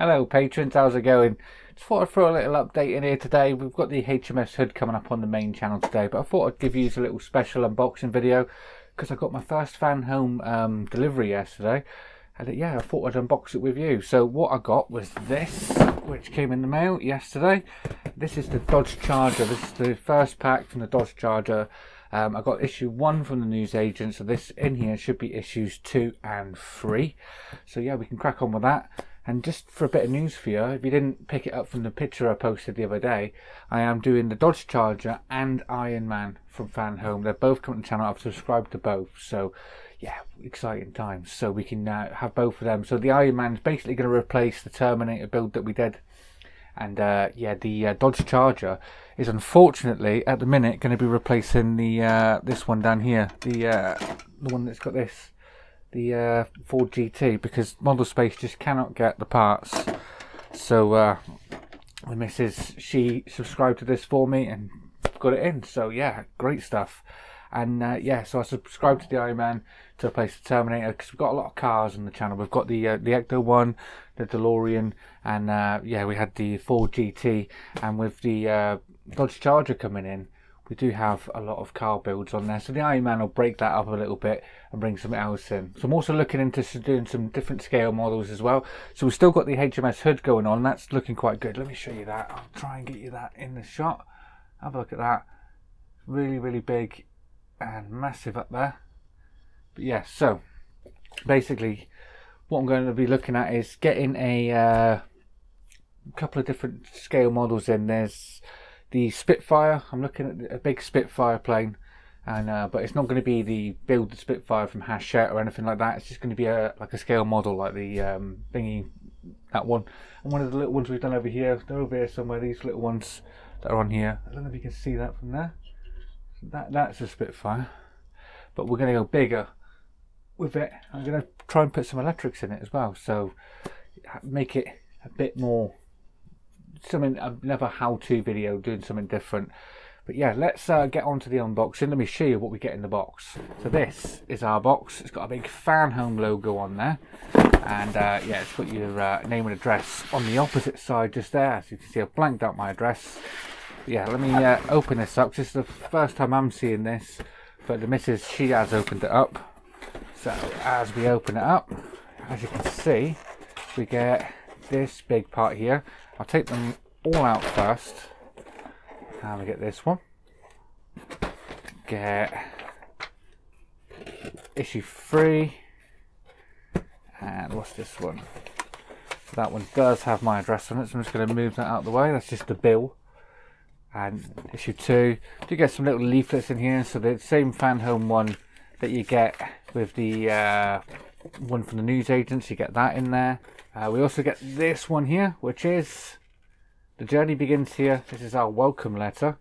Hello patrons, how's it going? Just thought I'd throw a little update in here today. We've got the HMS hood coming up on the main channel today, but I thought I'd give you a little special unboxing video because I got my first Fanhome delivery yesterday. And yeah, I thought I'd unbox it with you. So what I got was this, which came in the mail yesterday. This is the Dodge Charger. This is the first pack from the Dodge Charger. I got issue 1 from the newsagent, so this in here should be issues 2 and 3. So yeah, we can crack on with that. And just for a bit of news for you, if you didn't pick it up from the picture I posted the other day, I am doing the Dodge Charger and Iron Man from Fanhome. They're both coming to the channel. I've subscribed to both, so yeah, exciting times. So we can have both of them. So the Iron Man is basically going to replace the Terminator build that we did. And yeah, the Dodge Charger is unfortunately at the minute going to be replacing the this one down here, the one that's got this, the Ford GT, because Model Space just cannot get the parts. So the missus, she subscribed to this for me and got it in. So yeah, great stuff. And yeah, so I subscribed to the Iron Man to replace the Terminator because we've got a lot of cars on the channel. We've got the Ecto one, the DeLorean, and yeah, we had the Ford GT. And with the Dodge Charger coming in, we do have a lot of car builds on there. So the Iron Man will break that up a little bit and bring something else in. So I'm also looking into doing some different scale models as well. So we've still got the HMS hood going on. That's looking quite good. Let me show you that. I'll try and get you that in the shot. Have a look at that. Really, really big and massive up there. But yeah, so basically what I'm going to be looking at is getting a couple of different scale models in. There's the Spitfire. I'm looking at a big Spitfire plane, and but it's not going to be the build the Spitfire from Hachette or anything like that. It's just going to be like a scale model, like the thingy, that one. And one of the little ones we've done over here, they're over here somewhere, these little ones that are on here. I don't know if you can see that from there. That's a Spitfire, but we're going to go bigger with it. I'm going to try and put some electrics in it as well, so make it a bit more something, another how-to video doing something different. But yeah, let's get on to the unboxing. Let me show you what we get in the box. So this is our box. It's got a big Fanhome logo on there, and yeah, it's got your name and address on the opposite side just there. As you can see, I've blanked out my address. Yeah, let me open this up. This is the first time I'm seeing this, but the missus, she has opened it up. So as we open it up, as you can see, we get this big part here. I'll take them all out first. And we get this one. Get issue 3. And what's this one? That one does have my address on it, so I'm just going to move that out of the way. That's just the bill. And issue 2, do get some little leaflets in here, so the same Fanhome one that you get with the one from the newsagents, you get that in there. We also get this one here, which is "The journey begins here." This is our welcome letter.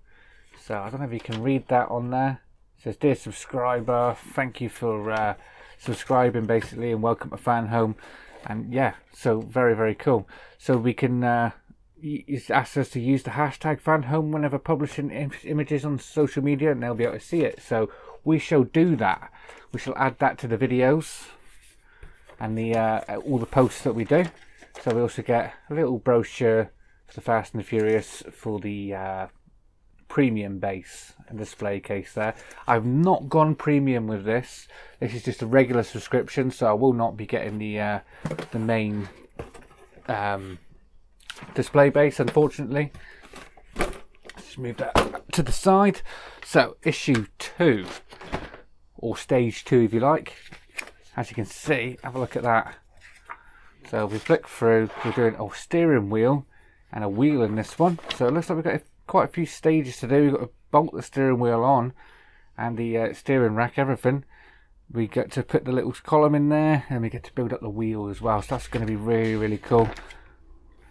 So I don't know if you can read that on there. It says, "Dear subscriber, thank you for subscribing basically, and welcome to Fanhome." And yeah, so very, very cool. So we can he's asked us to use the hashtag Fanhome whenever publishing images on social media, and they'll be able to see it. So we shall do that. We shall add that to the videos and the all the posts that we do. So we also get a little brochure for the Fast and the Furious for the premium base and display case there. I've not gone premium with this. This is just a regular subscription, so I will not be getting the main display base, unfortunately. Let's move that to the side. So issue 2, or stage 2 if you like. As you can see, have a look at that. So we flick through, we're doing a steering wheel and a wheel in this one. So it looks like we've got quite a few stages to do. We've got to bolt the steering wheel on and the steering rack, everything. We get to put the little column in there, and we get to build up the wheel as well. So that's going to be really, really cool.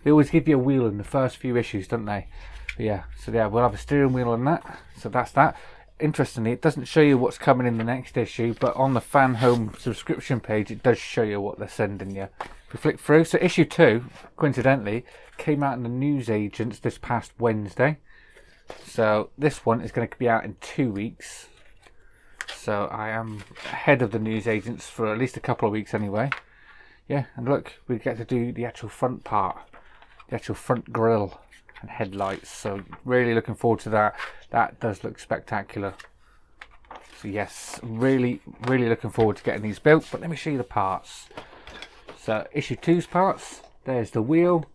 They always give you a wheel in the first few issues, don't they? But yeah, so yeah, we'll have a steering wheel on that. So that's that. Interestingly, it doesn't show you what's coming in the next issue, but on the Fanhome subscription page, it does show you what they're sending you. If we flick through, so issue 2, coincidentally, came out in the newsagents this past Wednesday. So this one is going to be out in 2 weeks. So I am ahead of the newsagents for at least a couple of weeks anyway. yeah, and look, we get to do the actual front part, the actual front grille and headlights. So really looking forward to that. That does look spectacular. So yes, really looking forward to getting these built. But let me show you the parts. So issue 2's parts. There's the wheel,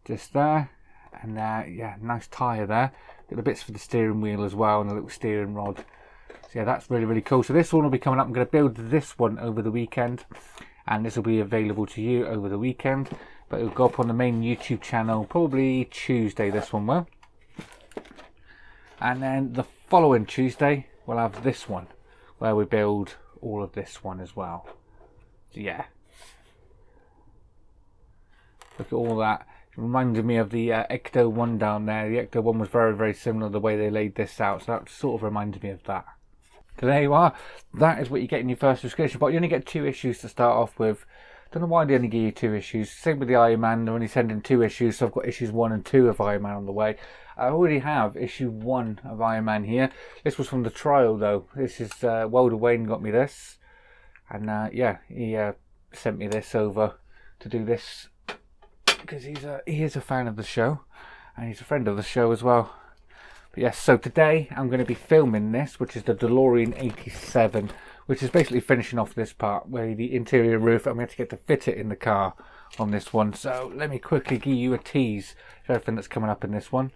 just there, and yeah, nice tyre there. Got the bits for the steering wheel as well, and a little steering rod. So yeah, that's really cool. So this one will be coming up. I'm going to build this one over the weekend, and this will be available to you over the weekend. But it'll go up on the main YouTube channel probably Tuesday. This one will, and then the following Tuesday we'll have this one, where we build all of this one as well. So yeah. Look at all that. It reminded me of the Ecto 1 down there. The Ecto 1 was very similar the way they laid this out. So that sort of reminded me of that. So there you are. That is what you get in your first subscription. But you only get 2 issues to start off with. Don't know why they only give you 2 issues. Same with the Iron Man. They're only sending 2 issues. So I've got issues 1 and 2 of Iron Man on the way. I already have issue 1 of Iron Man here. This was from the trial though. This is Wilder Wayne got me this. And yeah, he sent me this over to do this. Because he is a fan of the show, and he's a friend of the show as well. But yes, so today I'm going to be filming this, which is the DeLorean 87, which is basically finishing off this part where the interior roof, and we have to get to fit it in the car on this one. So let me quickly give you a tease of everything that's coming up in this one.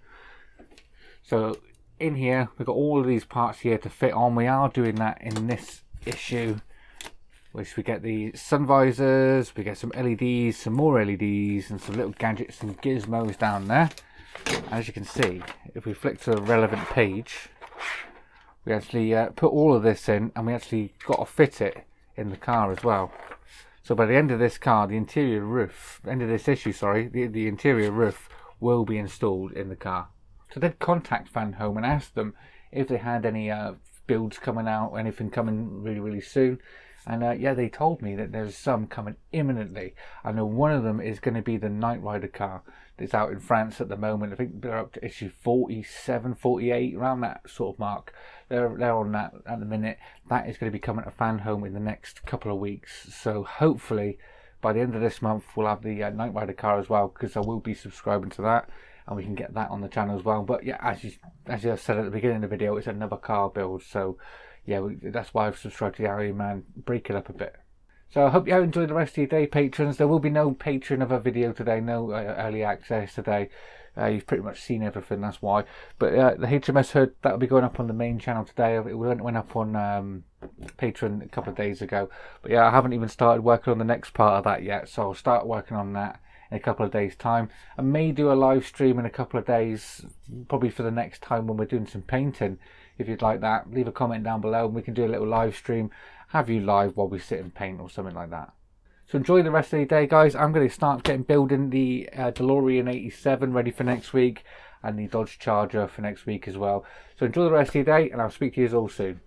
So in here we've got all of these parts here to fit on. We are doing that in this issue, which we get the sun visors, we get some LEDs, some more LEDs, and some little gadgets and gizmos down there. As you can see, if we flick to a relevant page, we actually put all of this in, and we actually got to fit it in the car as well. So by the end of this car, the interior roof, end of this issue, sorry, the interior roof will be installed in the car. So they'd contact Fanhome and ask them if they had any builds coming out, anything coming really soon. And yeah, they told me that there's some coming imminently. I know one of them is going to be the Knight Rider car that's out in France at the moment. I think they're up to issue 47, 48, around that sort of mark. They're on that at the minute. That is going to be coming to Fanhome in the next couple of weeks. So hopefully by the end of this month we'll have the Knight Rider car as well, because I will be subscribing to that, and we can get that on the channel as well. But yeah, as I said at the beginning of the video, it's another car build. So yeah, that's why I've subscribed to the Iron Man. Break it up a bit. So I hope you enjoyed the rest of your day, patrons. There will be no Patreon of a video today, no early access today. You've pretty much seen everything, that's why. But the HMS Hood, that'll be going up on the main channel today. It went up on Patreon a couple of days ago. But yeah, I haven't even started working on the next part of that yet, so I'll start working on that in a couple of days' time. I may do a live stream in a couple of days, probably for the next time when we're doing some painting. If you'd like that, leave a comment down below and we can do a little live stream, have you live while we sit and paint or something like that. So enjoy the rest of the day, guys. I'm going to start building the DeLorean 87 ready for next week, and the Dodge Charger for next week as well. So enjoy the rest of your day, and I'll speak to you all soon.